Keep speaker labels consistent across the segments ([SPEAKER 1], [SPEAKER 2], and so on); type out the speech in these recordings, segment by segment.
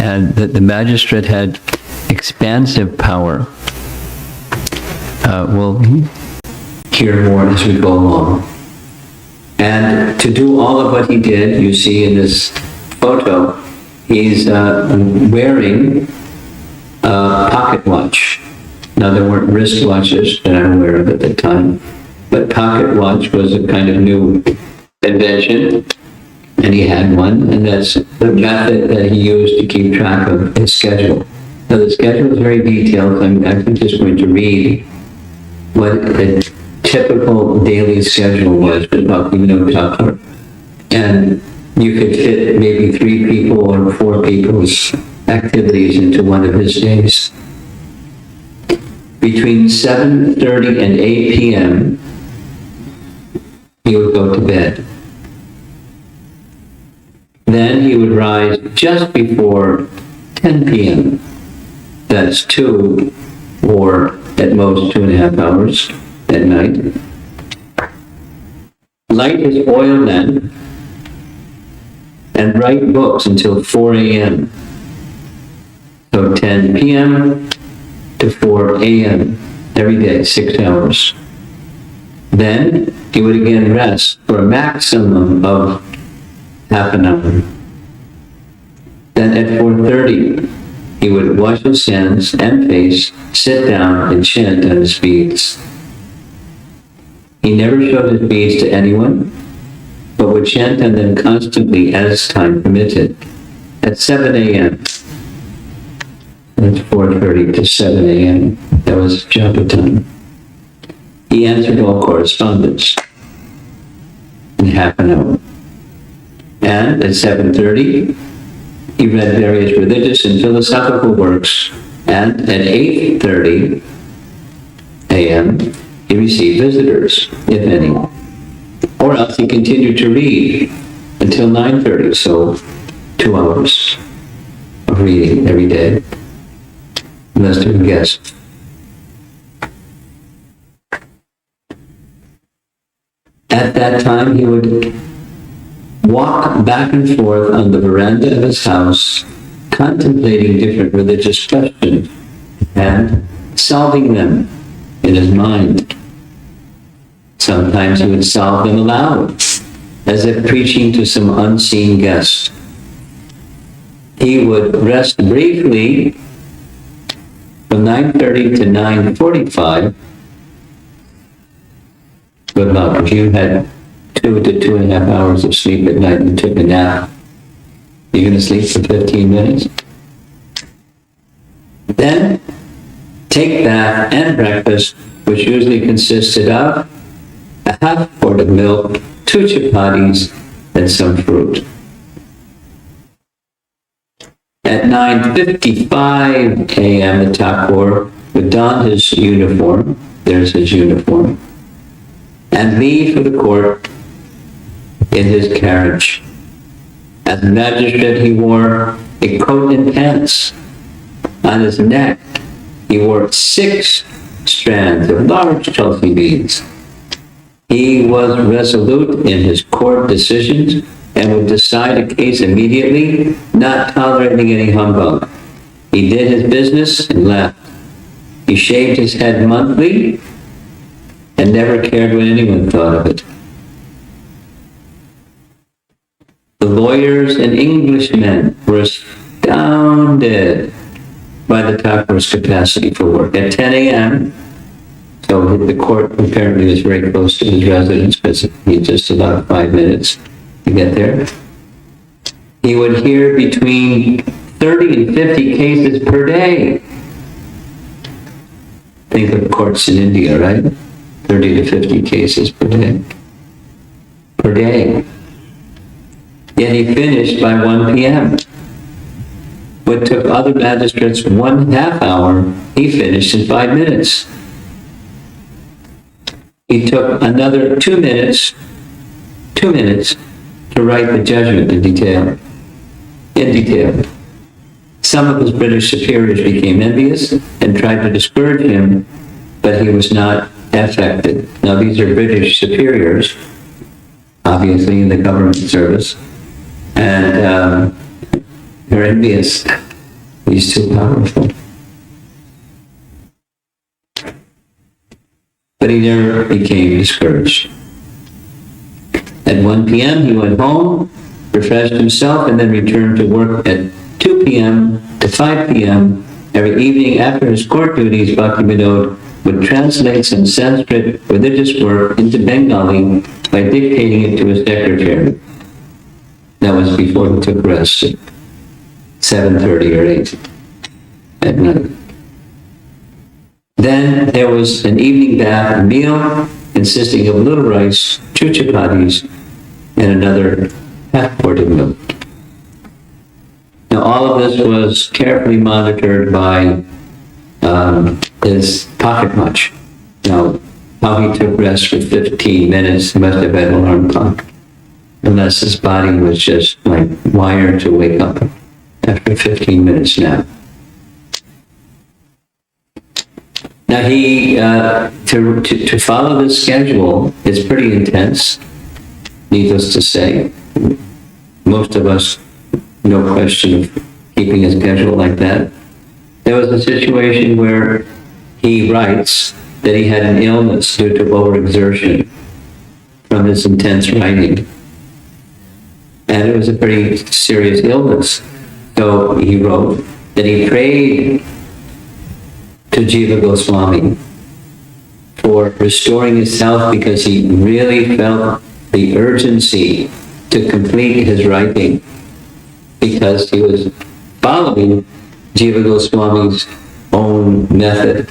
[SPEAKER 1] and that the magistrate had expansive power. We'll hear more as we go along. And to do all of what he did, you see in this photo, he's wearing a pocket watch. Now, there weren't wristwatches that I'm aware of at the time, but pocket watch was a kind of new invention, and he had one, and that's the method that he used to keep track of his schedule. Now, the schedule is very detailed. I'm actually just going to read what a typical daily schedule was with Bhaktivinoda Thakur. And you could fit maybe 3 people or 4 people's activities into one of his days. Between 7:30 and 8 p.m., he would go to bed. Then he would rise just before 10 p.m. That's 2 or at most 2.5 hours at night. Light his oil lamp and write books until 4 a.m. So 10 p.m. to 4 a.m. every day, 6 hours. Then he would again rest for a maximum of half an hour. Then at 4:30, he would wash his hands and face, sit down, and chant on his beads. He never showed his beads to anyone, but would chant on them constantly as time permitted. At 7 a.m., that's 4:30 to 7 a.m., that was japa time. He answered all correspondence in half an hour. And at 7:30, he read various religious and philosophical works, and at 8:30 a.m., he received visitors, if any. Or else he continued to read until 9:30, so 2 hours of reading every day, unless there were guests. At that time, he would walk back and forth on the veranda of his house, contemplating different religious questions and solving them in his mind. Sometimes he would solve them aloud, as if preaching to some unseen guest. He would rest briefly from 9:30 to 9:45. Good luck. If you had 2 to 2.5 hours of sleep at night and took a nap, you're going to sleep for 15 minutes. Then take bath and breakfast, which usually consisted of a half quart of milk, 2 chapatis, and some fruit. At 9:55 a.m., the Thakur would don his uniform, there's his uniform, and leave for the court in his carriage. As magistrate, he wore a coat and pants. On his neck, he wore 6 strands of large Tulsi beads. He was resolute in his court decisions and would decide a case immediately, not tolerating any humbug. He did his business and left. He shaved his head monthly and never cared what anyone thought of it. The lawyers and Englishmen were astounded by the Thakur's capacity for work. At 10 a.m., so the court apparently was very close to his residence, but he just about 5 minutes to get there. He would hear between 30 and 50 cases per day. Think of courts in India, right? 30 to 50 cases per day. Per day. Yet he finished by 1 p.m. What took other magistrates 1/2 hour, he finished in 5 minutes. He took another 2 minutes to write the judgment in detail. Some of his British superiors became envious and tried to discourage him, but he was not affected. Now, these are British superiors, obviously in the government service, and they're envious He's too powerful. But he never became discouraged. At 1 p.m. he went home, refreshed himself, and then returned to work at 2 p.m. to 5 p.m. Every evening after his court duties, Bhaktivinoda would translate some Sanskrit religious work into Bengali by dictating it to his secretary. That was before he took rest at 7:30 or 8 at night. Then there was an evening bath and meal consisting of little rice, 2 chapatis, and another half quart of milk. Now all of this was carefully monitored by his pocket watch. Now, how he took rest for 15 minutes, he must have had an alarm clock, unless his body was just like wired to wake up after 15 minutes nap. Now to follow this schedule is pretty intense, needless to say. Most of us, no question of keeping a schedule like that. There was a situation where he writes that he had an illness due to overexertion from his intense writing. And it was a pretty serious illness. So he wrote that he prayed to Jiva Goswami for restoring his health because he really felt the urgency to complete his writing, because he was following Jiva Goswami's own method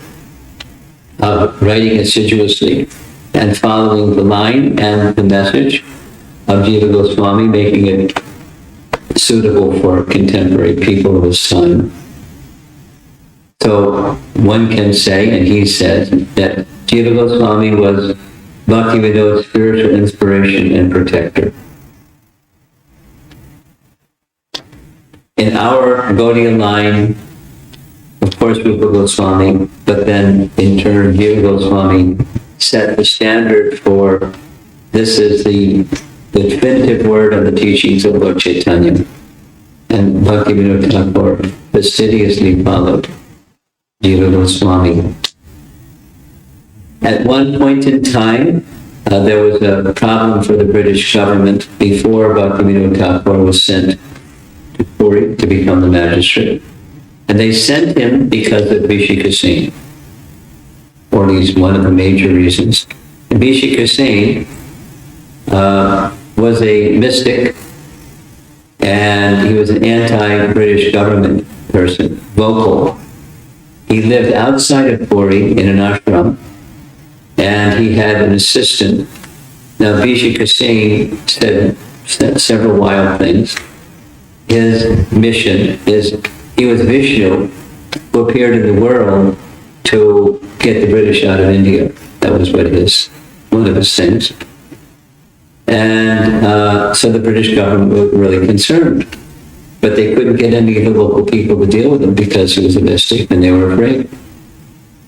[SPEAKER 1] of writing assiduously and following the line and the message of Jiva Goswami, making it suitable for contemporary people of his time. So one can say, and he said, that Jiva Goswami was Bhaktivinoda's spiritual inspiration and protector. In our Gaudiya line, of course, Rupa Goswami, but then in turn, Jiva Goswami set the standard for this is the definitive word of the teachings of Lord Chaitanya. And Bhaktivinoda Thakur fastidiously followed Jiva Goswami. At one point in time, there was a problem for the British government before Bhaktivinoda Thakur was sent to Puri to become the magistrate. And they sent him because of Vishika Singh, or at least one of the major reasons. And Vishika Singh was a mystic, and he was an anti-British government person, vocal. He lived outside of Puri in an ashram, and he had an assistant. Now, Vishika Singh said several wild things. His mission is, he was Vishnu who appeared in the world to get the British out of India. That was one of his things. And so the British government was really concerned. But they couldn't get any of the local people to deal with him because he was a mystic, and they were afraid.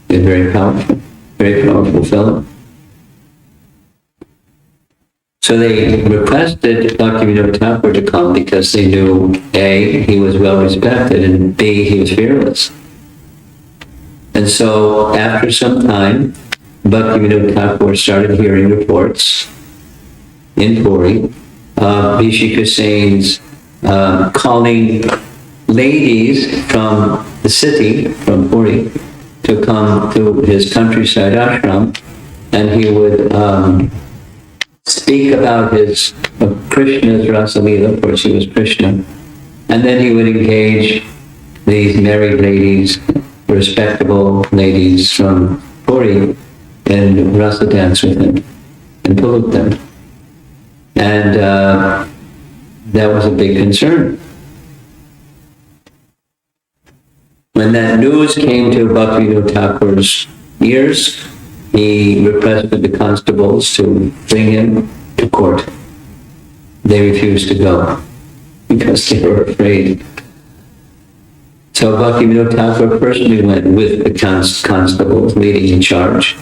[SPEAKER 1] He was very powerful fellow. So they requested Bhaktivinoda Thakur to come because they knew, A, he was well respected, and B, he was fearless. And so after some time, Bhaktivinoda Thakur started hearing reports in Puri of Vishika Singh's calling ladies from the city, from Puri, to come to his countryside ashram, and he would speak about Krishna's Rasa Leela. Of course, he was Krishna. And then he would engage these married ladies, respectable ladies from Puri, and Rasa dance with him and pollute them. And that was a big concern. When that news came to Bhaktivinoda Thakur's ears, he requested the constables to bring him to court. They refused to go because they were afraid. So Bhaktivinoda Thakur personally went with the constables leading in charge.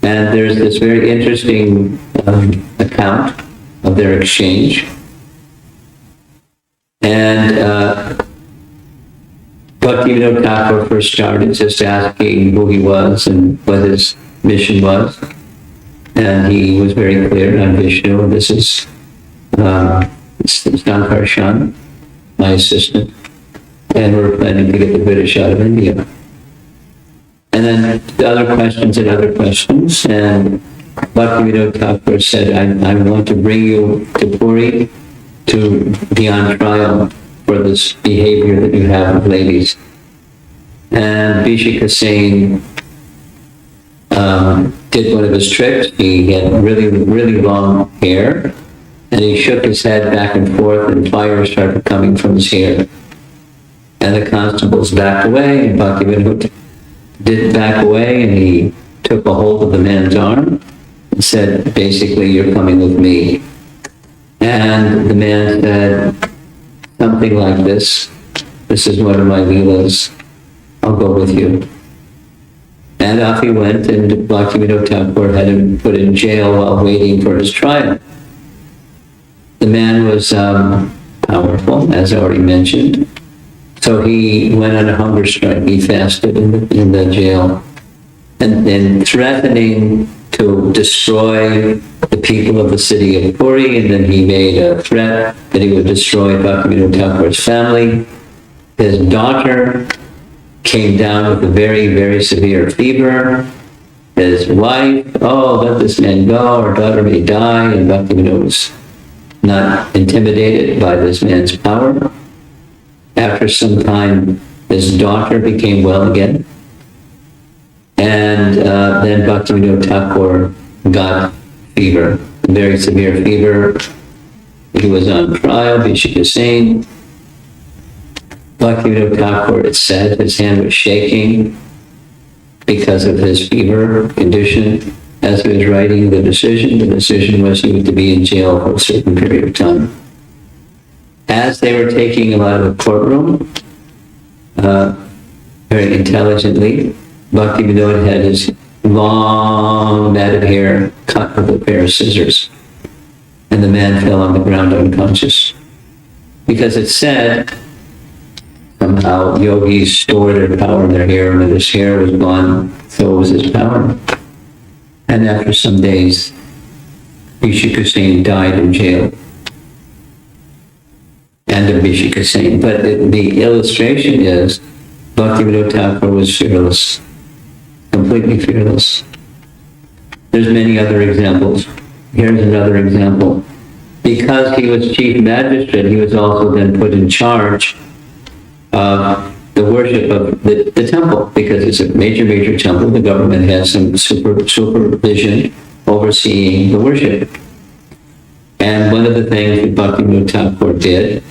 [SPEAKER 1] And there's this very interesting account of their exchange. And Bhaktivinoda Thakur first started just asking who he was and what his mission was. And he was very clear on Vishnu. This is Sankarshan, my assistant. And we're planning to get the British out of India. And then other questions, and Bhaktivinoda Thakur said, I want to bring you to Puri to be on trial for this behavior that you have with ladies. And Vishika Singh did one of his tricks. He had really, really long hair, and he shook his head back and forth, and fire started coming from his hair. And the constables backed away, and Bhaktivinoda didn't back away, and he took a hold of the man's arm and said, basically, you're coming with me. And the man said something like this is one of my leelas, I'll go with you. And off he went, and Bhaktivinoda Thakur had him put in jail while waiting for his trial. The man was powerful, as I already mentioned. So he went on a hunger strike. He fasted in the jail, and threatening to destroy the people of the city of Puri, and then he made a threat that he would destroy Bhaktivinoda Thakur's family. His daughter came down with a very, very severe fever. His wife, let this man go, our daughter may die, and Bhaktivinoda was not intimidated by this man's power. After some time, his daughter became well again. And then Bhaktivinoda Thakur got fever, a very severe fever. He was on trial, Vishika Singh. Bhaktivinoda Thakur, it said, his hand was shaking because of his fever condition. As he was writing the decision was he was to be in jail for a certain period of time. As they were taking him out of the courtroom, very intelligently, Bhaktivinoda had his long matted hair cut with a pair of scissors, and the man fell on the ground unconscious. Because it said, somehow yogis store their power in their hair, and when his hair was gone, so was his power. And after some days, Vishika Singh died in jail. And of Vishika Singh. But the illustration is Bhaktivinoda Thakur was fearless, completely fearless. There's many other examples. Here's another example. Because he was chief magistrate, he was also then put in charge of the worship of the temple, because it's a major temple. The government has some supervision overseeing the worship. And one of the things that Bhaktivinoda Thakur did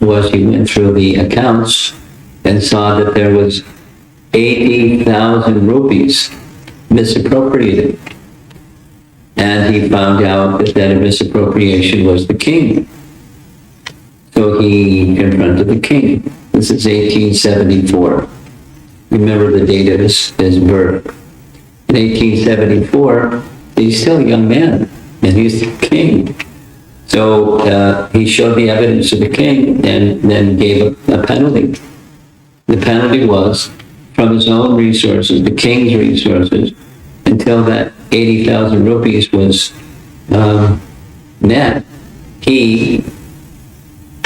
[SPEAKER 1] was he went through the accounts and saw that there was 80,000 rupees misappropriated. And he found out that misappropriation was the king. So he confronted the king. This is 1874. Remember the date of his birth. In 1874, he's still a young man, and he's the king. So he showed the evidence to the king and then gave a penalty. The penalty was from his own resources, the king's resources, until that 80,000 rupees was met. He,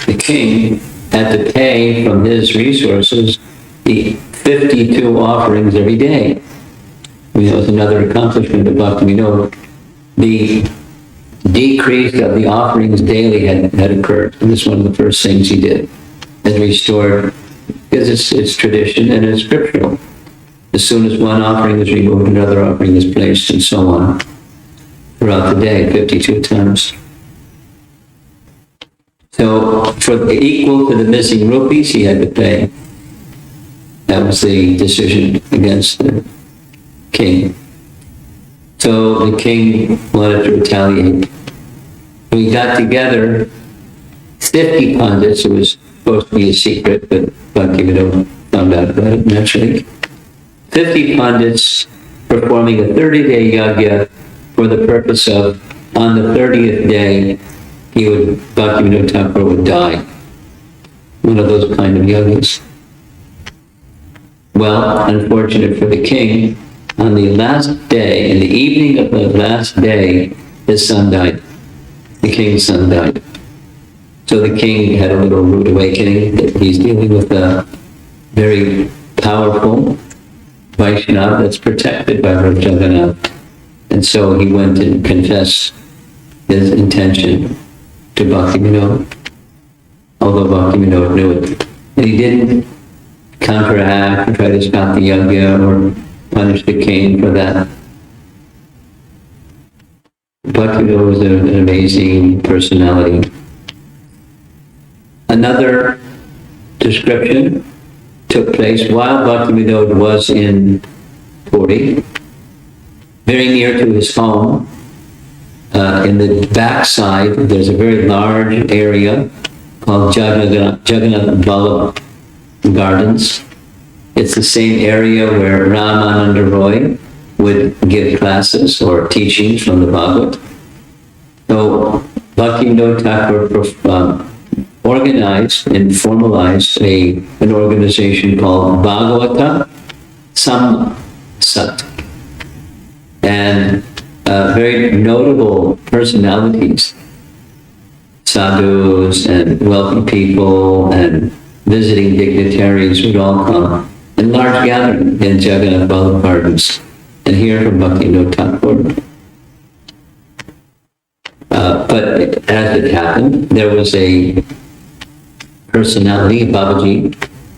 [SPEAKER 1] the king, had to pay from his resources the 52 offerings every day. That was another accomplishment of Bhaktivinoda. The decrease of the offerings daily had occurred. And this is one of the first things he did. Had restored, because it's tradition and it's scriptural. As soon as one offering is removed, another offering is placed, and so on throughout the day, 52 times. So for equal to the missing rupees, he had to pay. That was the decision against the king. So the king wanted to retaliate. We got together 50 pundits. It was supposed to be a secret, but Bhaktivinoda found out about it naturally. 50 pundits performing a 30-day yajna for the purpose of, on the 30th day, Bhaktivinoda Thakur would die. One of those kind of yogis. Well, unfortunate for the king, on the last day, in the evening of the last day, his son died. The king's son died. So the king had a little rude awakening that he's dealing with a very powerful Vaishnava that's protected by Lord Jagannath. And so he went and confessed his intention to Bhaktivinoda, although Bhaktivinoda knew it. And he didn't counteract or try to stop the yajna or punish the king for that. Bhaktivinoda was an amazing personality. Another description took place while Bhaktivinoda was in Puri, very near to his home. In the backside, there's a very large area called Jagannath Vallabh Gardens. It's the same area where Ramananda Roy would give classes or teachings from the Bhagavad. So Bhaktivinoda Thakur organized and formalized an organization called Bhagavata Samsat. And very notable personalities, sadhus and wealthy people and visiting dignitaries would all come in large gathering in Jagannath Vallabh Gardens and hear from Bhaktivinoda Thakur. But as it happened, there was a personality, Babaji,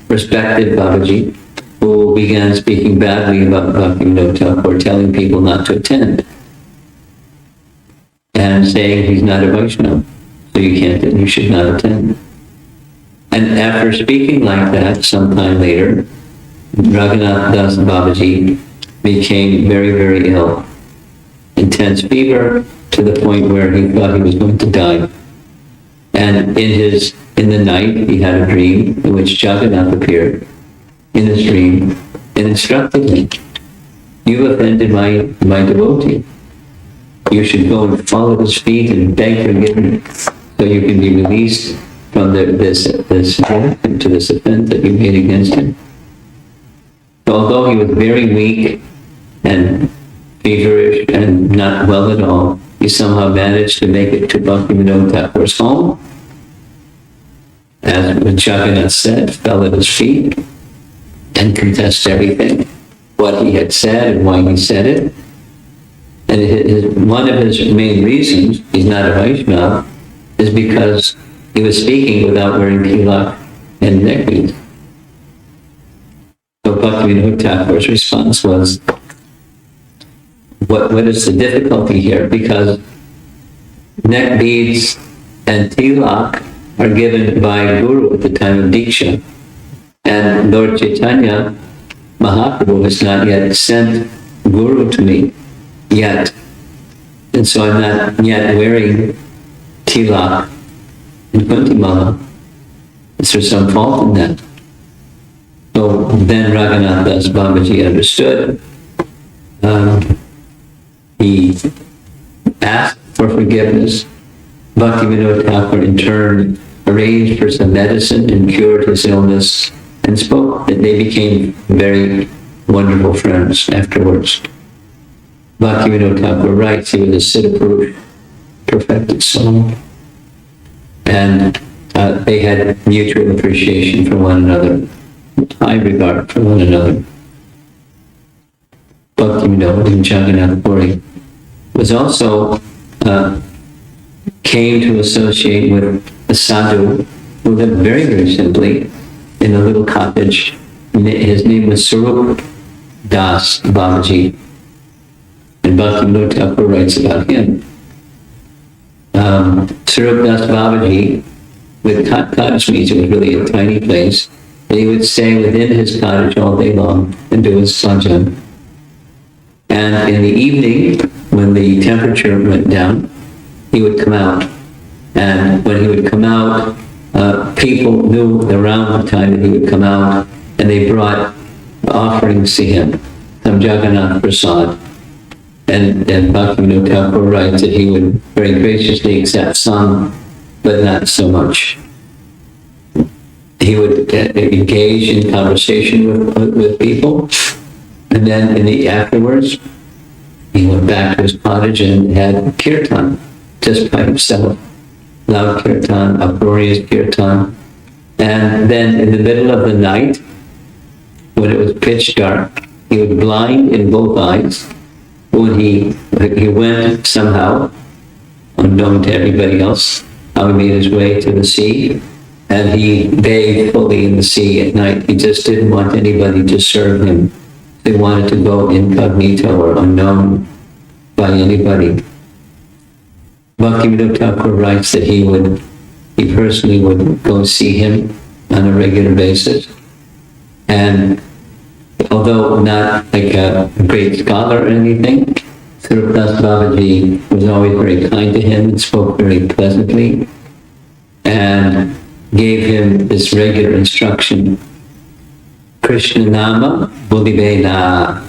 [SPEAKER 1] respected Babaji, who began speaking badly about Bhaktivinoda Thakur, telling people not to attend, and saying he's not a Vaishnava, so you should not attend. And after speaking like that, sometime later, Raghunath Das Babaji became very, very ill. Intense fever to the point where he thought he was going to die. And in the night, he had a dream in which Jagannath appeared in his dream and instructed him, "You've offended my devotee. You should go and fall at his feet and beg forgiveness so you can be released from this offense that you made against him." So although he was very weak and feverish and not well at all, he somehow managed to make it to Bhaktivinoda Thakur's home. As Jagannath said, fell at his feet and confessed everything, what he had said and why he said it. And one of his main reasons he's not a Vaishnava is because he was speaking without wearing tilak and neck beads. So Bhaktivinoda Thakur's response was, what is the difficulty here? Because neck beads and tilak are given by Guru at the time of Diksha. And Lord Chaitanya Mahaprabhu has not yet sent Guru to me yet. And so I'm not yet wearing tilak and kuntimala. Is there some fault in that? So then Raghunath Das Babaji understood. He asked for forgiveness. Bhaktivinoda Thakur in turn arranged for some medicine and cured his illness and spoke. And they became very wonderful friends afterwards. Bhaktivinoda Thakur writes he was a Siddha Purush, perfected soul. And they had mutual appreciation for one another, high regard for one another. Bhaktivinoda in Jagannath Puri was also came to associate with a sadhu who lived very, very simply in a little cottage. His name was Srila Das Babaji. And Bhaktivinoda Thakur writes about him. Srila Das Babaji, with cottage means it was really a tiny place, and he would stay within his cottage all day long and do his sajan. And in the evening, when the temperature went down, he would come out. And when he would come out, people knew around the time that he would come out, and they brought offerings to him, some Jagannath Prasad. And Bhaktivinoda Thakur writes that he would very graciously accept some, but not so much. he would engage in conversation with people, and then afterwards, he went back to his cottage and had kirtan, just by himself. Loud kirtan, uproarious kirtan. And then in the middle of the night, when it was pitch dark, he was blind in both eyes. When he went somehow, unknown to everybody else, how he made his way to the sea, and he bathed fully in the sea at night. He just didn't want anybody to serve him. They wanted to go incognito or unknown by anybody. Bhaktivinoda Thakur writes that he personally would go see him on a regular basis. And although not like a great scholar or anything, Srila Babaji was always very kind to him and spoke very pleasantly and gave him this regular instruction. Krishna Nama Bodhivena.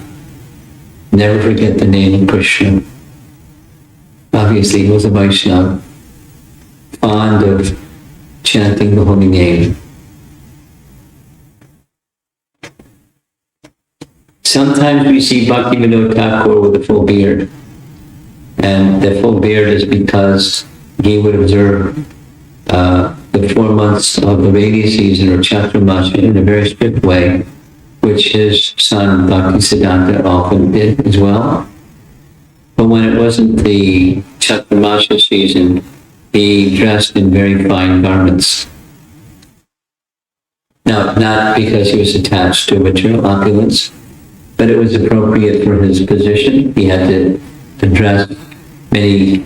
[SPEAKER 1] Never forget the name of Krishna. Obviously, he was a Vaishnava, fond of chanting the holy name. Sometimes we see Bhaktivinoda Thakur with a full beard. And the full beard is because he would observe the 4 months of the rainy season or Chaturmasya in a very strict way, which his son Bhaktisiddhanta often did as well. But when it wasn't the Chaturmasya season, he dressed in very fine garments. Now, not because he was attached to material opulence, but it was appropriate for his position. He had to address many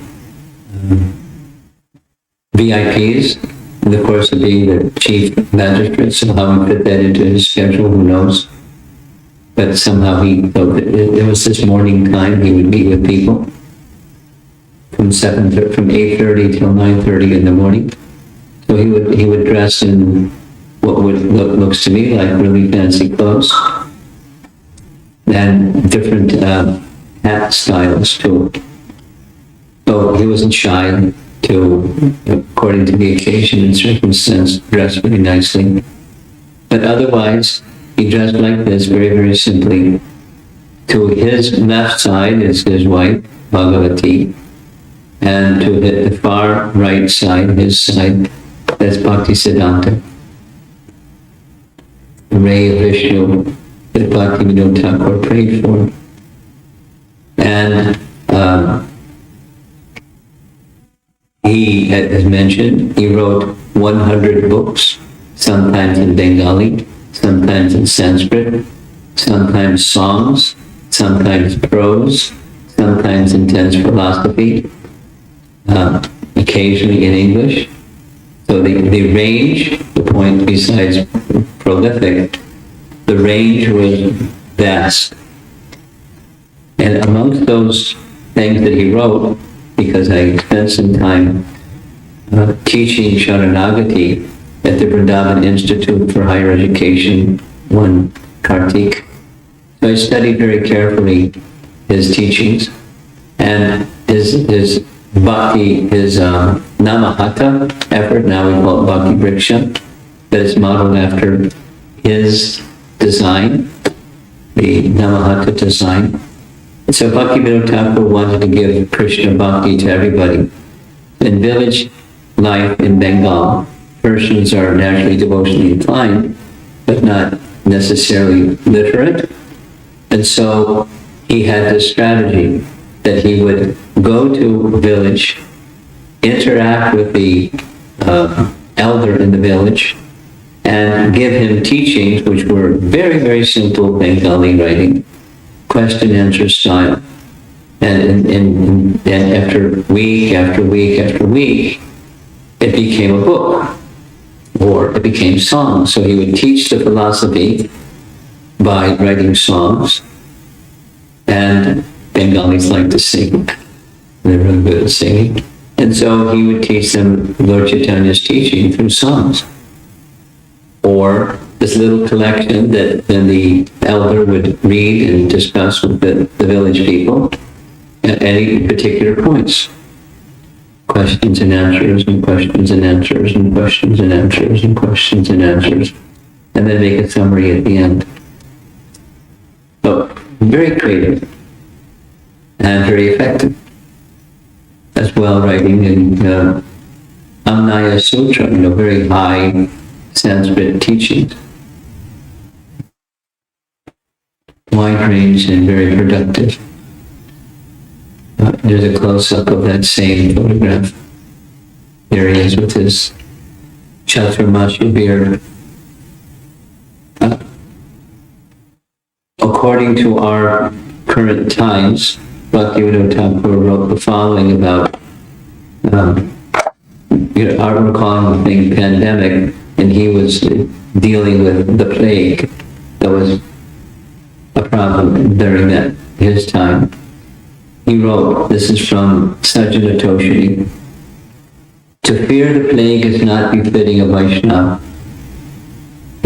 [SPEAKER 1] VIPs in the course of being the chief magistrate, so how he fit that into his schedule, who knows. But somehow he thought that there was this morning time he would meet with people from 8:30 till 9:30 in the morning. So he would dress in what looks to me like really fancy clothes and different hat styles too. So he wasn't shy to, according to the occasion and circumstance, dress very nicely. But otherwise, he dressed like this, very, very simply. To his left side is his wife, Bhagavati, and to the far right side, his side, that's Bhaktisiddhanta, the ray of Vishnu that Bhaktivinoda Thakur prayed for. And he, as mentioned, he wrote 100 books, sometimes in Bengali, sometimes in Sanskrit, sometimes songs, sometimes prose, sometimes intense philosophy, occasionally in English. So the range, the point besides prolific, the range was vast. And amongst those things that he wrote, because I spent some time teaching Sharanagati at the Vrindavan Institute for Higher Education one Kartik. So I studied very carefully his teachings and his bhakti, his Namahata effort, now we call it Bhakti Vriksha, that is modeled after his design, the Namahata design. And so Bhaktivinoda Thakur wanted to give Krishna Bhakti to everybody. In village life in Bengal, persons are naturally devotionally inclined, but not necessarily literate. And so he had this strategy that he would go to a village, interact with the elder in the village, and give him teachings which were very, very simple Bengali writing, question answer style. And after week after week after week, it became a book, or it became songs. So he would teach the philosophy by writing songs, and Bengalis like to sing. They're really good at singing. And so he would teach them Lord Chaitanya's teaching through songs. Or this little collection that then the elder would read and discuss with the village people at any particular points. questions and answers and questions and answers and questions and answers and questions and answers, and then make a summary at the end. So, very creative and very effective. As well, writing in Amnaya Sutra, very high Sanskrit teachings. Wide range and very productive. There's a close-up of that same photograph. There he is with his Chaturmasya beard. According to our current times, Bhaktivinoda Thakur wrote the following about, we're calling the thing pandemic, and he was dealing with the plague that was a problem during his time. He wrote, this is from Sajjana Toshini, "To fear the plague is not befitting a Vaishnava.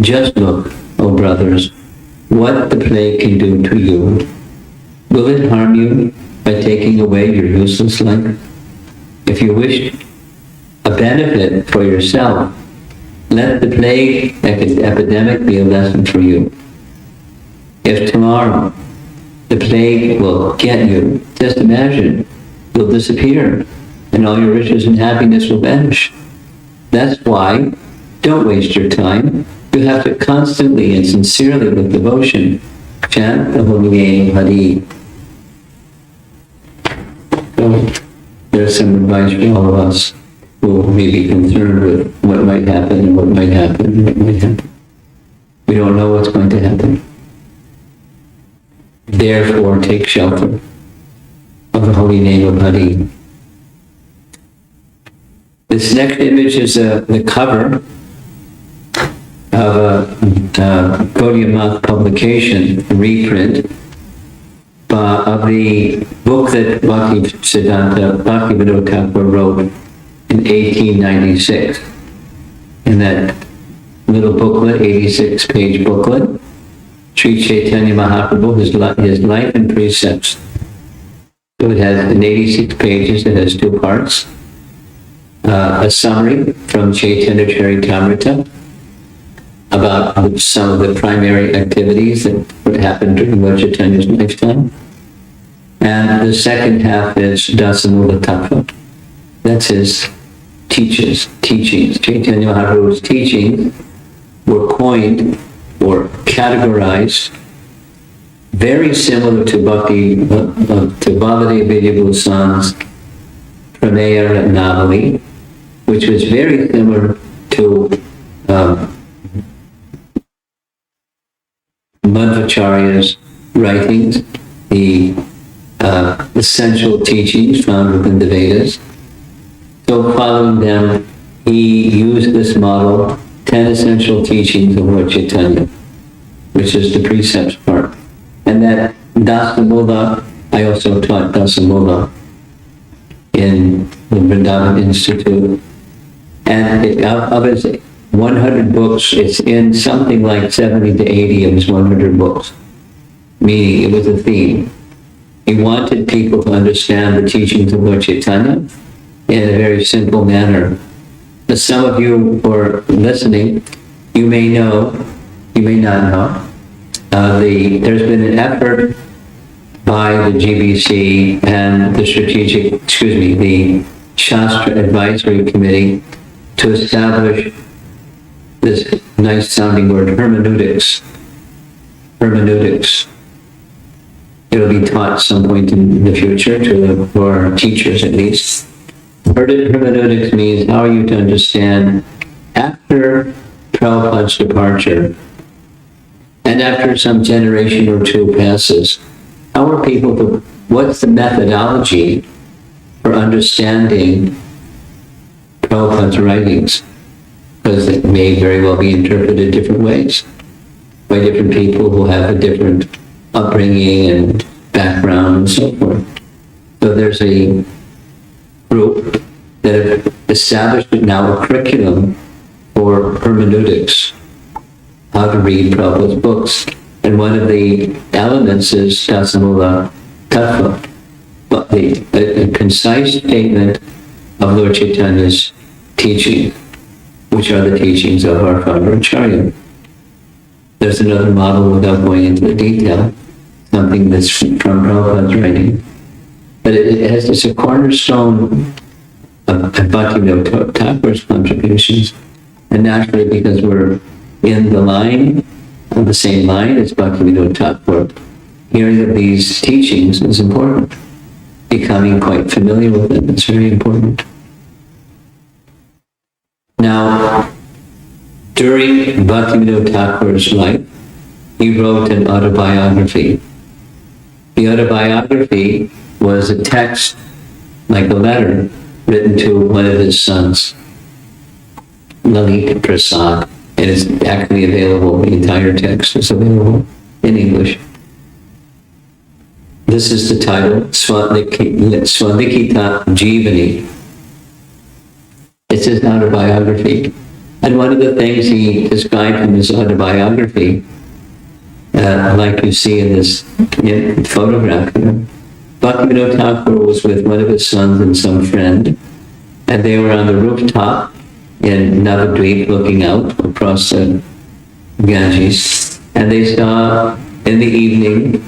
[SPEAKER 1] Just look, O brothers, what the plague can do to you. Will it harm you by taking away your useless life? If you wish a benefit for yourself, let the plague epidemic be a lesson for you. If tomorrow the plague will get you, just imagine, you'll disappear, and all your riches and happiness will vanish. That's why, don't waste your time. You have to constantly and sincerely, with devotion, chant the holy name of Hari." So, there's some advice for all of us who may be concerned with what might happen and what might happen and what might happen. We don't know what's going to happen. Therefore, take shelter of the holy name of Hari. This next image is the cover of a Gaudiya Math publication, reprint, of the book that Bhaktivinoda Thakur wrote in 1896. In that little booklet, 86-page booklet, Sri Chaitanya Mahaprabhu, his life and precepts. So it has, in 86 pages, it has two parts. A summary from Chaitanya Charitamrita about some of the primary activities that happened during Lord Chaitanya's lifetime. And the second half is Dasamula Tattva. That's his teachings. Chaitanya Mahaprabhu's teachings were coined or categorized very similar to Bhavadev Vidyabhusan's Prameya Ratnavali, which was very similar to Madhvacharya's writings, the essential teachings found within the Vedas. So following them, he used this model, 10 essential teachings of Lord Chaitanya, which is the precepts part. And that Dasamula, I also taught Dasamula in the Vrindavan Institute. And of his 100 books, it's in something like 70 to 80 of his 100 books. Meaning it was a theme. He wanted people to understand the teachings of Lord Chaitanya in a very simple manner. As some of you who are listening, you may know, you may not know, there's been an effort by the GBC and the the Shastra Advisory Committee to establish this nice sounding word, hermeneutics. Hermeneutics. It'll be taught some point in the future for our teachers at least. Hermeneutics means how are you to understand after Prabhupada's departure and after some generation or two passes, how are people to, what's the methodology for understanding Prabhupada's writings? Because it may very well be interpreted different ways by different people who have a different upbringing and background and so forth. So there's a group that have established now a curriculum for hermeneutics, how to read Prabhupada's books. And one of the elements is Dasamula Tattva, a concise statement of Lord Chaitanya's teaching, which are the teachings of our founder Acharya. There's another model without going into the detail, something that's from Prabhupada's writing. But it's a cornerstone of Bhaktivinoda Thakur's contributions. And naturally, because we're in the line, on the same line as Bhaktivinoda Thakur, hearing of these teachings is important. Becoming quite familiar with them is very important. Now, during Bhaktivinoda Thakur's life, he wrote an autobiography. The autobiography was a text, like a letter, written to one of his sons, Lalit Prasad. It is actually available, the entire text is available in English. This is the title, Swadikita Jivani. It's his autobiography. And one of the things he described in his autobiography, like you see in this photograph here, Bhaktivinoda Thakur was with one of his sons and some friend, and they were on the rooftop in Navadvip looking out across the Ganges, and they saw in the evening,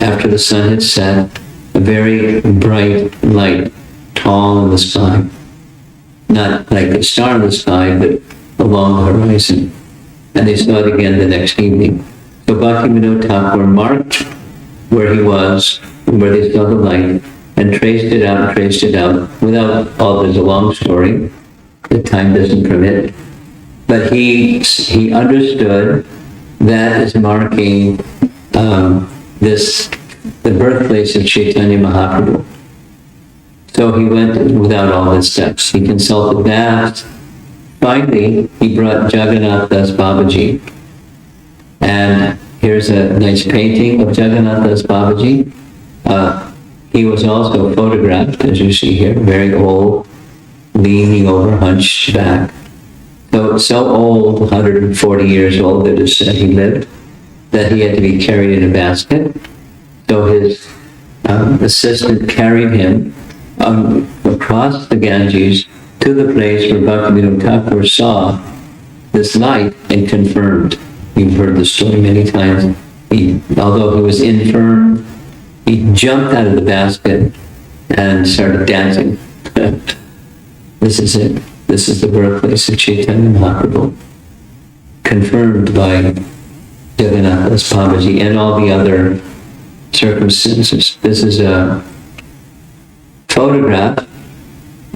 [SPEAKER 1] after the sun had set, a very bright light, tall in the sky. Not like a star in the sky, but along the horizon. And they saw it again the next evening. So Bhaktivinoda Thakur marked where he was, where they saw the light, and traced it out, without, there's a long story, the time doesn't permit, but he understood that as marking the birthplace of Chaitanya Mahaprabhu. So he went without all his steps. He consulted that. Finally, he brought Jagannath Das Babaji. And here's a nice painting of Jagannath Das Babaji. He was also photographed, as you see here, very old, leaning over, hunched back. So old, 140 years old, it is said he lived, that he had to be carried in a basket. So his assistant carried him across the Ganges to the place where Bhaktivinoda Thakur saw this light and confirmed. You've heard the story many times. Although he was infirm, he jumped out of the basket and started dancing. This is it. This is the birthplace of Chaitanya Mahaprabhu, confirmed by Jagannath Das Babaji and all the other circumstances. This is a photograph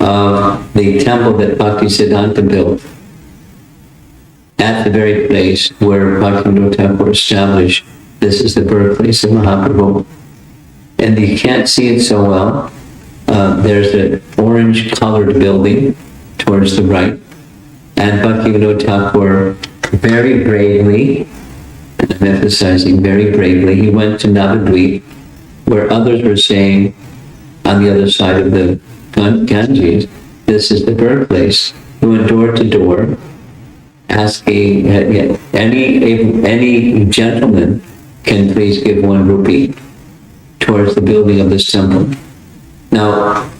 [SPEAKER 1] of the temple that Bhaktisiddhanta built at the very place where Bhaktivinoda Thakur established. This is the birthplace of Mahaprabhu. And you can't see it so well. There's an orange-colored building towards the right. And Bhaktivinoda Thakur very bravely, I'm emphasizing very bravely, he went to Navadvip, where others were saying, on the other side of the Ganges, this is the birthplace. He went door to door, asking any gentleman can please give 1 rupee towards the building of this temple. Now,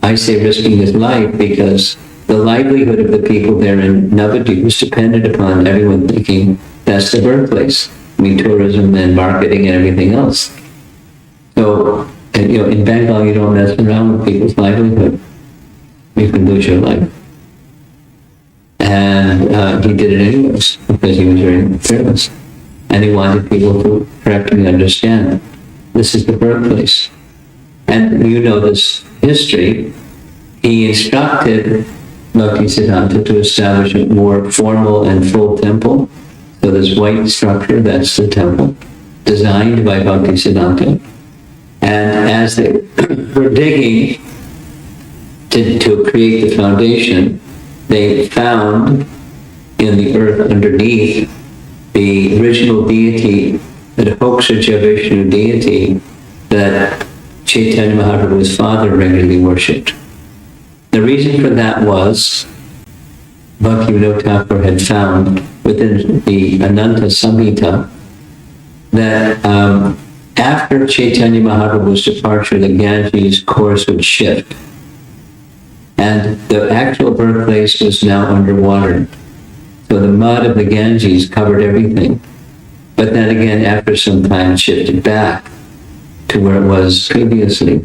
[SPEAKER 1] I say risking his life because the livelihood of the people there in Navadvip was dependent upon everyone thinking that's the birthplace. I mean, tourism and marketing and everything else. So, in Bengal, you don't mess around with people's livelihood. You can lose your life. And he did it anyways because he was very fearless. And he wanted people to correctly understand this is the birthplace. And you know this history. He instructed Bhaktisiddhanta to establish a more formal and full temple. So this white structure, that's the temple, designed by Bhaktisiddhanta. And as they were digging to create the foundation, they found in the earth underneath the original deity, the Hokshaja Vishnu deity that Chaitanya Mahaprabhu's father regularly worshipped. The reason for that was Bhaktivinoda Thakur had found within the Ananta Samhita that after Chaitanya Mahaprabhu's departure, the Ganges course would shift. And the actual birthplace was now underwater. So the mud of the Ganges covered everything. But then again, after some time, it shifted back to where it was previously.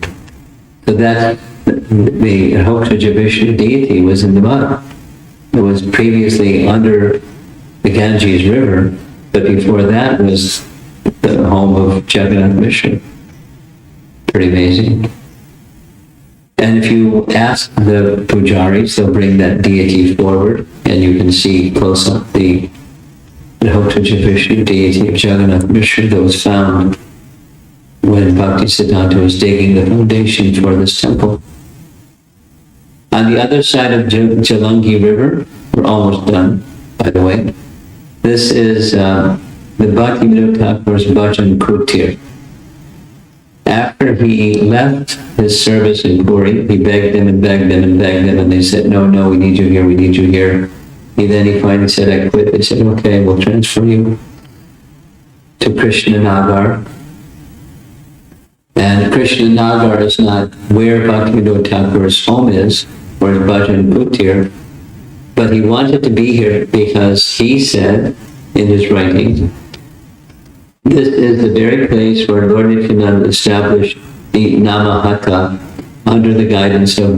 [SPEAKER 1] So that the Hokshaja Vishnu deity was in the mud. It was previously under the Ganges River, but before that was the home of Jagannath Vishnu. Pretty amazing. And if you ask the pujaris, they'll bring that deity forward, and you can see close up the Hokshaja Vishnu deity of Jagannath Vishnu that was found when Bhaktisiddhanta was digging the foundation for this temple. On the other side of Jalangi River, we're almost done, by the way. This is the Bhaktivinoda Thakur's Bhajan Kutir. After he left his service in Puri, he begged them and begged them and begged them, and they said, no, no, we need you here, we need you here. He finally said, I quit. They said, okay, we'll transfer you to Krishna Nagar. And Krishna Nagar is not where Bhaktivinoda Thakur's home is, or his Bhajan Kutir, but he wanted to be here because he said in his writings, this is the very place where Lord Nityananda established the Namahata under the guidance of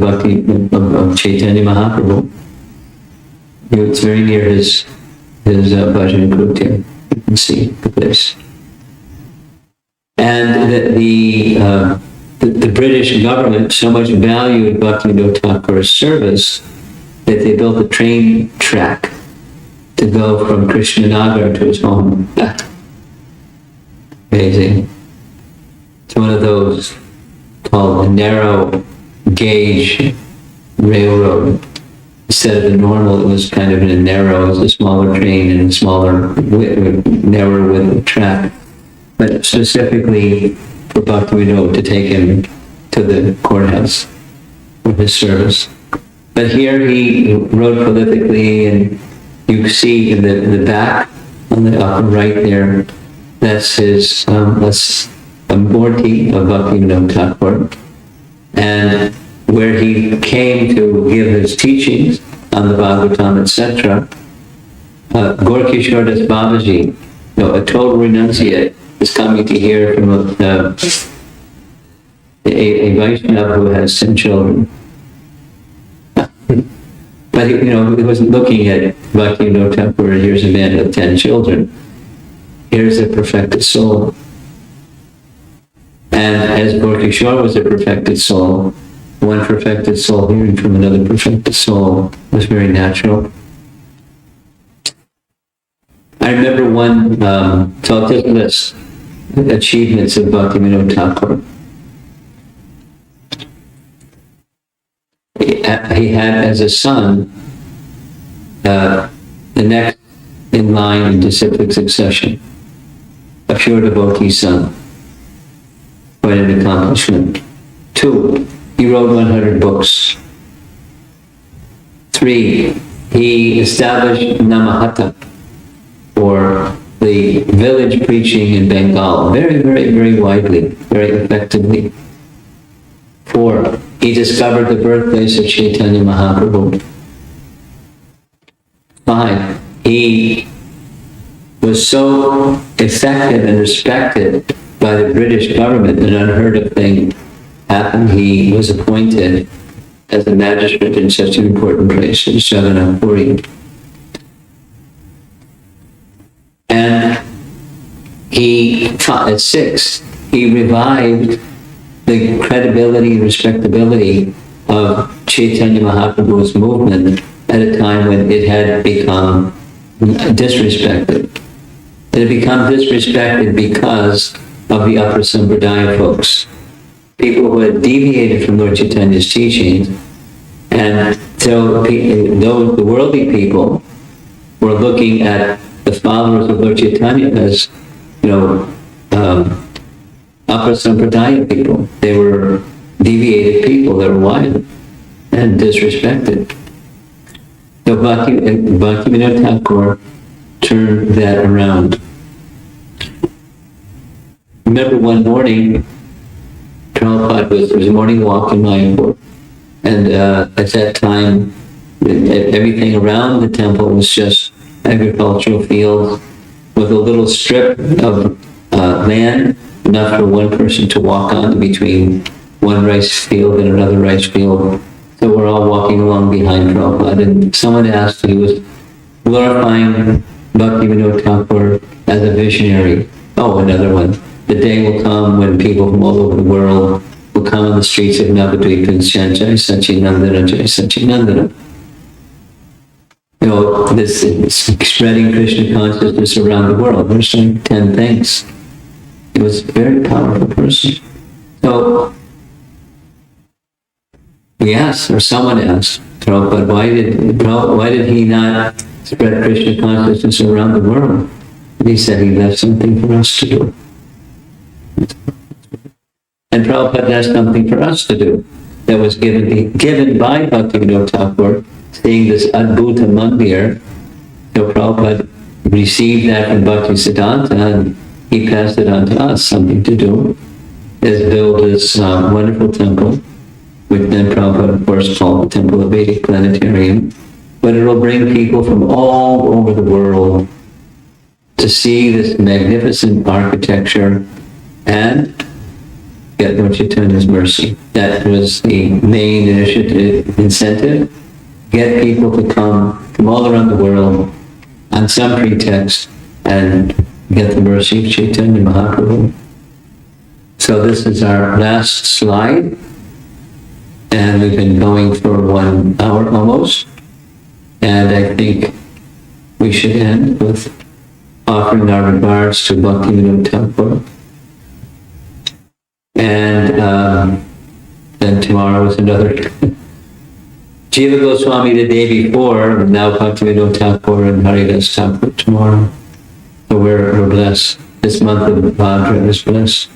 [SPEAKER 1] Chaitanya Mahaprabhu. It's very near his Bhajan Kutir. You can see the place. And the British government so much valued Bhaktivinoda Thakur's service that they built a train track to go from Krishnanagar to his home. Amazing. It's one of those called a narrow gauge railroad. Instead of the normal, it was kind of in a narrow, it was a smaller train and a smaller, narrower width of track. But specifically for Bhaktivinoda to take him to the courthouse for his service. But here he wrote prolifically, and you see in the back, on the upper right there, that's his, that's a Murti of Bhaktivinoda Thakur. And where he came to give his teachings on the Bhagavatam, etc., Gorkishore Das Babaji, a total renunciate, is coming to hear from a Vaishnava who has 10 children. But he wasn't looking at Bhaktivinoda Thakur, here's a man with 10 children. Here's a perfected soul. And as Gorkishore was a perfected soul, one perfected soul hearing from another perfected soul was very natural. I remember one list achievements of Bhaktivinoda Thakur. He had as a son the next in line in disciplic succession, a pure devotee son. Quite an accomplishment. 2, he wrote 100 books. 3, he established Namahata, or the village preaching in Bengal, very, very, very widely, very effectively. 4, he discovered the birthplace of Chaitanya Mahaprabhu. 5, he was so effective and respected by the British government, an unheard of thing happened. He was appointed as a magistrate in such an important place as Jagannath Puri. And at 6, he revived the credibility and respectability of Chaitanya Mahaprabhu's movement at a time when it had become disrespected. It had become disrespected because of the upper Sampradaya folks, people who had deviated from Lord Chaitanya's teachings, and so the worldly people were looking at the followers of Lord Chaitanya as, upper Sampradaya people. They were deviated people, they were wild and disrespected. So Bhaktivinoda Thakur turned that around. Remember one morning, Prabhupada there was a morning walk in Mayapur, And at that time, everything around the temple was just agricultural fields with a little strip of land, enough for one person to walk on between one rice field and another rice field. So we're all walking along behind Prabhupada, and someone asked, he was glorifying Bhaktivinoda Thakur as a visionary. Oh, another one. The day will come when people from all over the world will come on the streets of Navadvip and chant Jai Sachinandana, Jai Sachinandana. You know, this spreading Krishna consciousness around the world. There's like 10 things. He was a very powerful person. So we asked, or someone asked, Prabhupada, why did he not spread Krishna consciousness around the world? And he said he left something for us to do. And Prabhupada has something for us to do that was given by Bhaktivinoda Thakur, seeing this Adbhuta Mandir. So Prabhupada received that from Bhaktisiddhanta, and he passed it on to us, something to do, is build this wonderful temple, which then Prabhupada, of course, called the Temple of Vedic Planetarium. But it will bring people from all over the world to see this magnificent architecture and get Lord Chaitanya's mercy. That was the main incentive. Get people to come from all around the world on some pretext and get the mercy of Chaitanya Mahaprabhu. So this is our last slide. And we've been going for 1 hour almost. And I think we should end with offering our regards to Bhaktivinoda Thakur. And then tomorrow is another. Jiva Goswami the day before, and now Bhaktivinoda Thakur and Haridas Thakur tomorrow. So we're blessed. This month of Bhadra is blessed.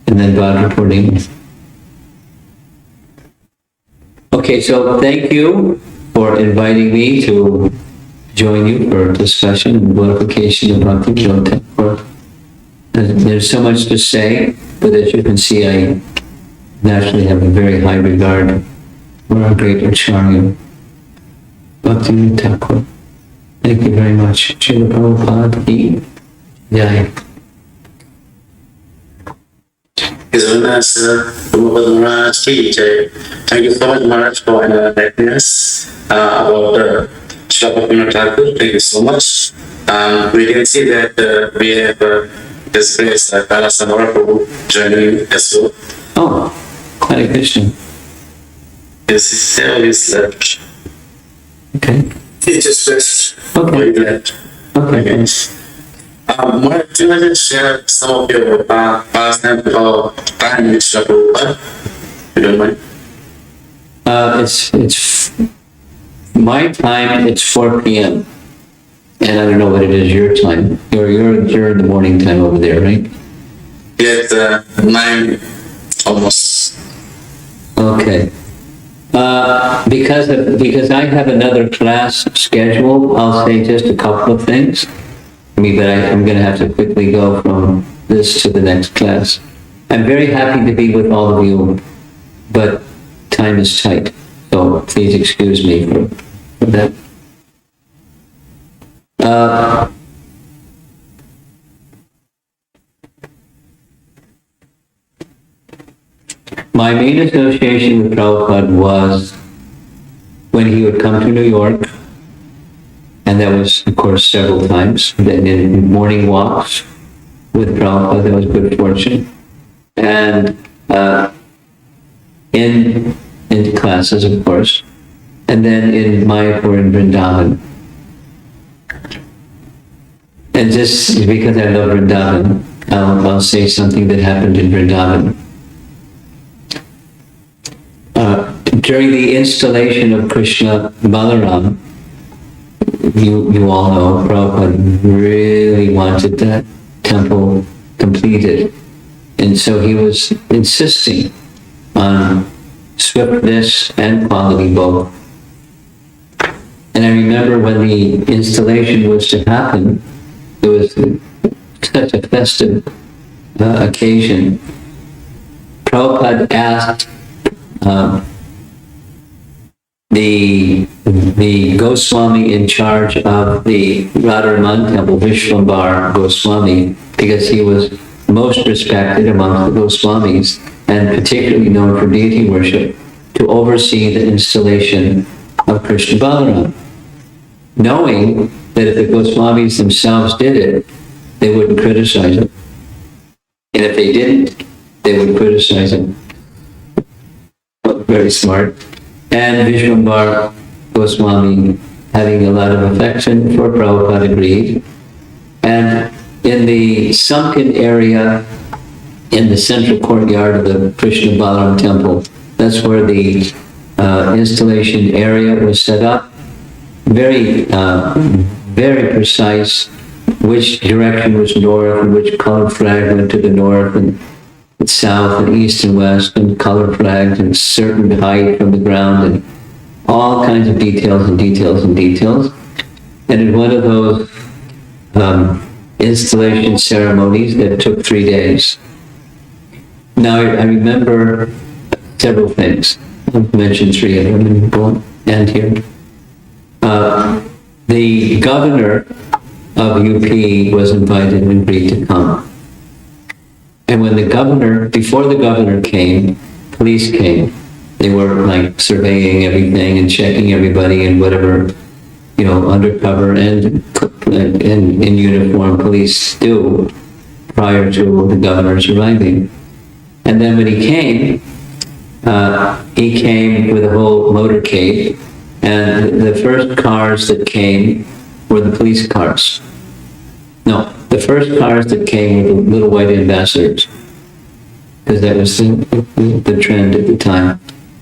[SPEAKER 1] And then Bhadra Purnima. Okay, so thank you for inviting me to join you for a discussion and glorification of Bhaktivinoda Thakur. There's so much to say, but as you can see, I naturally have a very high regard for our great Acharya, Bhaktivinoda Thakur. Thank you very much. Srila Prabhupada ki Jai.
[SPEAKER 2] His Holiness Prabhupada Maharaj ki Jai. Thank you so much, Maharaj, for enlightening us about Srila Bhaktivinoda Thakur. Thank you so much. We can see that we have His Grace Kala Samara Prabhu joining as well.
[SPEAKER 1] Oh, Hare Krishna.
[SPEAKER 2] Yes, he's left.
[SPEAKER 1] Okay.
[SPEAKER 2] He just left.
[SPEAKER 1] Okay.
[SPEAKER 2] He left.
[SPEAKER 1] Okay.
[SPEAKER 2] Maharaj, do you want to share some of your past and time with Srila Prabhupada? If you don't mind.
[SPEAKER 1] It's my time, it's 4 p.m. And I don't know what it is your time. You're in the morning time over there, right?
[SPEAKER 2] Yeah, 9 almost.
[SPEAKER 1] Okay. Because I have another class scheduled, I'll say just a couple of things. But I'm going to have to quickly go from this to the next class. I'm very happy to be with all of you, but time is tight. So please excuse me for that. My main association with Prabhupada was when he would come to New York, and that was, of course, several times. Then in morning walks with Prabhupada, that was good fortune. And in classes, of course. And then in Mayapur and Vrindavan. And just because I love Vrindavan, I'll say something that happened in Vrindavan. During the installation of Krishna Balaram, you all know, Prabhupada really wanted that temple completed. And so he was insisting on swiftness and quality both. And I remember when the installation was to happen, it was such a festive occasion. Prabhupada asked the Goswami in charge of the Radharaman temple, Vishwambar Goswami, because he was most respected amongst the Goswamis and particularly known for deity worship, to oversee the installation of Krishna Balaram, knowing that if the Goswamis themselves did it, they wouldn't criticize it. And if they didn't, they would criticize it. Very smart. And Vishwambar Goswami, having a lot of affection for Prabhupada, agreed. And in the sunken area in the central courtyard of the Krishna Balaram temple, that's where the installation area was set up. Very, very precise which direction was north and which color flag went to the north and south and east and west, and color flags and certain height from the ground, and all kinds of details and details and details. And in one of those installation ceremonies that took 3 days. Now I remember several things. I've mentioned 3 of them and we'll end here. The governor of UP was invited and agreed to come. And when the governor, before the governor came, police came. They were like surveying everything and checking everybody and whatever, you know, undercover and in uniform police do prior to the governor's arriving. And then when he came with a whole motorcade, and the first cars that came were the police cars. No, the first cars that came were the little white ambassadors, because that was the trend at the time.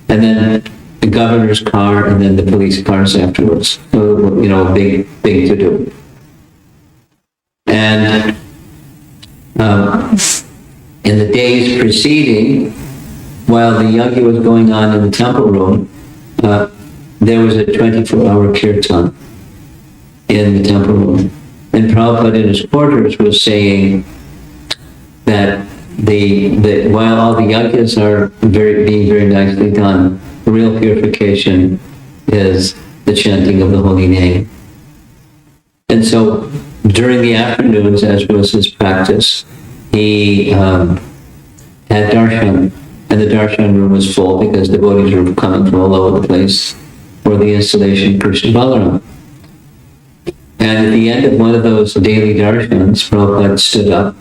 [SPEAKER 1] And then the governor's car, and then the police cars afterwards. So, you know, big to do. And in the days preceding, while the yajna was going on in the temple room, there was a 24-hour kirtan in the temple room. And Prabhupada in his quarters was saying that while all the yajnas are being very nicely done, the real purification is the chanting of the holy name. And so during the afternoons, as was his practice, he had darshan, and the darshan room was full because devotees were coming from all over the place for the installation of Krishna Balaram. And at the end of one of those daily darshans, Prabhupada stood up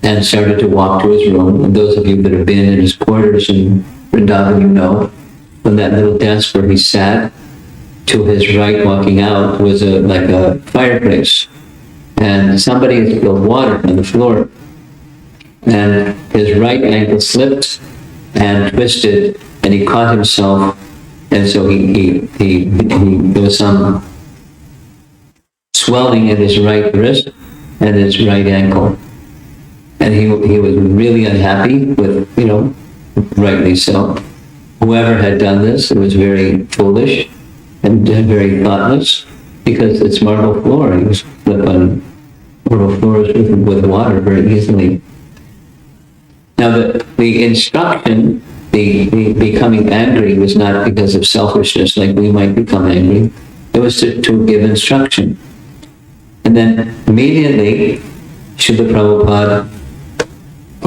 [SPEAKER 1] and started to walk to his room. And those of you that have been in his quarters in Vrindavan, you know, from that little desk where he sat, to his right walking out was like a fireplace. And somebody had spilled water on the floor. And his right ankle slipped and twisted, and he caught himself. And so there was some swelling in his right wrist and his right ankle. And he was really unhappy with, you know, rightly so. Whoever had done this, it was very foolish and very thoughtless, because it's marble floor. You slip on marble floors with water very easily. Now the instruction, the becoming angry, was not because of selfishness like we might become angry. It was to give instruction. And then immediately, Srila Prabhupada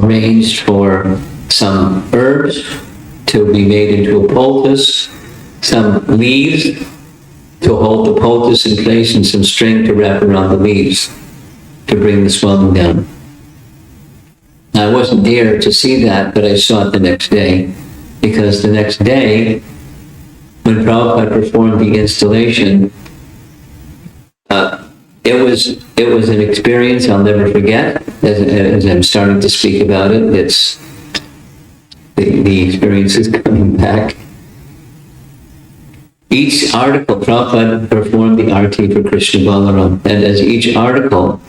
[SPEAKER 1] arranged for some herbs to be made into a poultice, some leaves to hold the poultice in place, and some string to wrap around the leaves to bring the swelling down. I wasn't there to see that, but I saw it the next day, because the next day, when Prabhupada performed the installation, it was an experience I'll never forget. As I'm starting to speak about it, it's the experience is coming back. Each article, Prabhupada performed the arti for Krishna Balaram, and as each article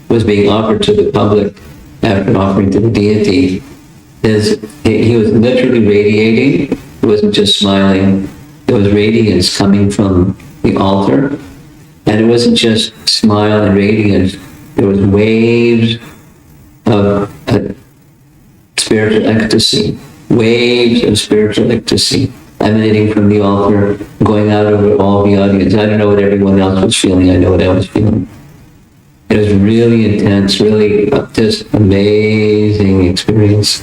[SPEAKER 1] was being offered to the public after offering to the deity, he was literally radiating. He wasn't just smiling. There was radiance coming from the altar. And it wasn't just smile and radiance. There was waves of spiritual ecstasy. Waves of spiritual ecstasy. emanating from the altar, going out over all the audience. I don't know what everyone else was feeling. I know what I was feeling. It was really intense, really just amazing experience.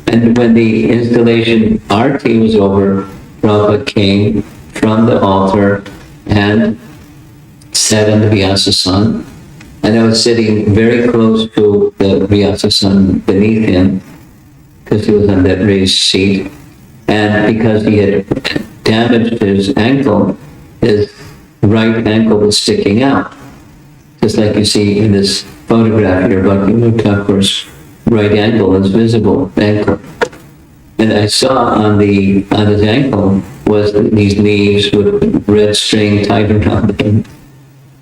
[SPEAKER 1] And when the installation arti was over, Prabhupada came from the altar and sat on the Vyasa-san. And I was sitting very close to the Vyasa-san beneath him, because he was on that raised seat. And because he had damaged his ankle, his right ankle was sticking out. Just like you see in this photograph here, Bhaktivinoda Thakur's right ankle is visible, ankle. And I saw on his ankle was these leaves with red string tied around them.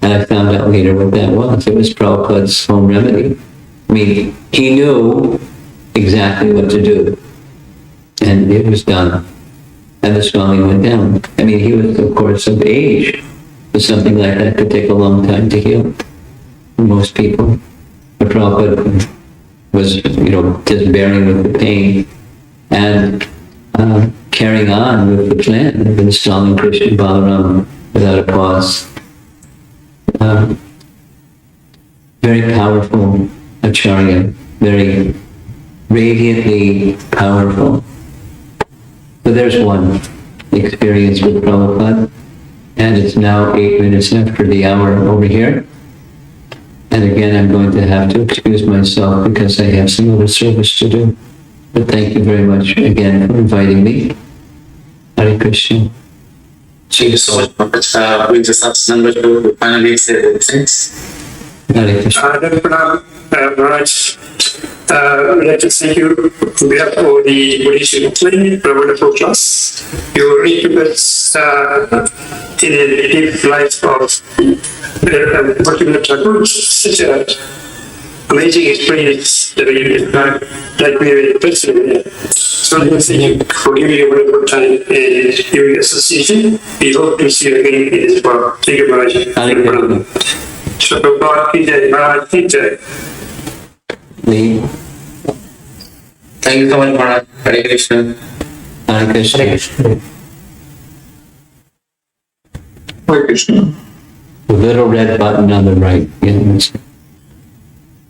[SPEAKER 1] And I found out later what that was. It was Prabhupada's home remedy. I mean, he knew exactly what to do. And it was done. And the swelling went down. I mean, he was, of course, of age. But something like that could take a long time to heal for most people. But Prabhupada was, just bearing with the pain and carrying on with the plan of installing Krishna Balaram without a pause. Very powerful acharya, very radiantly powerful. So there's one experience with Prabhupada, and it's now 8 minutes after the hour over here. And again, I'm going to have to excuse myself because I have some other service to do. But thank you very much again for inviting me. Hare Krishna.
[SPEAKER 2] Thank you so much, Prabhupada. We just ask number to finally say the things.
[SPEAKER 1] Hare Krishna.
[SPEAKER 3] Maharaj, I'd like to thank you on behalf of the Devotees of Auckland for a wonderful class. You represent in a deep life of Bhaktivinoda Thakur, such an amazing experience that we personally. So thank you for giving me a wonderful time and giving association. We hope to see you again in this world. Thank you, Maharaj.
[SPEAKER 1] Hare
[SPEAKER 3] Srila Bhaktivinoda Maharaj,
[SPEAKER 1] Me.
[SPEAKER 2] Thank you so much, Maharaj. Hare Krishna.
[SPEAKER 1] Hare Krishna.
[SPEAKER 3] Hare Krishna.
[SPEAKER 1] The little red button on the right.